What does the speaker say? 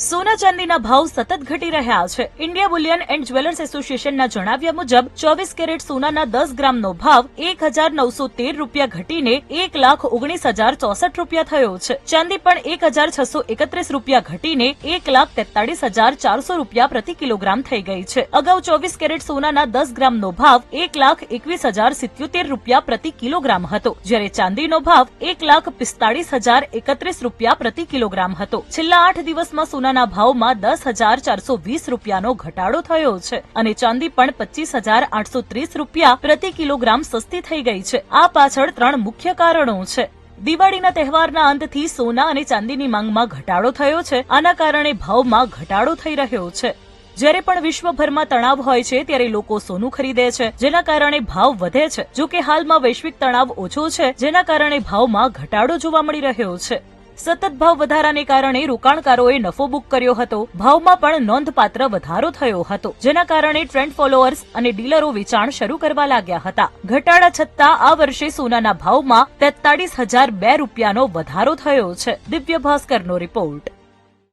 સોના ચાંદીના ભાવ સતત ઘટી રહ્યા છે। ઇન્ડિયા બુલિયન એન્ડ જ્વેલર્સ એસોસિએશનના જણાવ્યા મુજબ 24 કેરેટ સોનાના 10 ગ્રામનો ભાવ 1913 રૂપિયા ઘટીને 1,19,064 રૂપિયા થયો છે। ચાંદી પણ 1,631 રૂપિયા ઘટીને 1,43,400 રૂપિયા પ્રતિ કિલોગ્રામ થઈ ગઈ છે। અગાઉ 24 કેરેટ સોનાના 10 ગ્રામનો ભાવ 1,21,077 રૂપિયા પ્રતિ કિલોગ્રામ હતો, જ્યારે ચાંદીનો ભાવ 1,45,031 રૂપિયા પ્રતિ કિલોગ્રામ હતો। છેલ્લા 8 દિવસમાં સોનાના ભાવમાં 10,420 રૂપિયાનો ઘટાડો થયો છે અને ચાંદી પણ 25,830 રૂપિયા પ્રતિ કિલોગ્રામ સસ્તી થઈ ગઈ છે। આ પાછળ 3 મુખ્ય કારણો છે। દિવાળીના તહેવારના અંતથી સોના અને ચાંદીની માંગમાં ઘટાડો થયો છે। આના કારણે ભાવમાં ઘટાડો થઈ રહ્યો છે। જ્યારે પણ વિશ્વભરમાં તણાવ હોય છે ત્યારે લોકો સોનું ખરીદે છે, જેના કારણે ભાવ વધે છે। જો કે હાલમાં વૈશ્વિક તણાવ ઓછો છે, જેના કારણે ભાવમાં ઘટાડો જોવા મળી રહ્યો છે। સતત ભાવ વધારાને કારણે રોકાણકારોએ નફો બુક કર્યો હતો। ભાવમાં પણ નોંધપાત્ર વધારો થયો હતો, જેના કારણે ટ્રેન્ડ ફોલોઅર્સ અને ડીલરો વેચાણ શરૂ કરવા લાગ્યા હતા। ઘટાડા છતાં આ વર્ષે સોનાના ભાવમાં 43,002 રૂપિયાનો વધારો થયો છે। દિવ્ય ભાસ્કરનો રિપોર્ટ।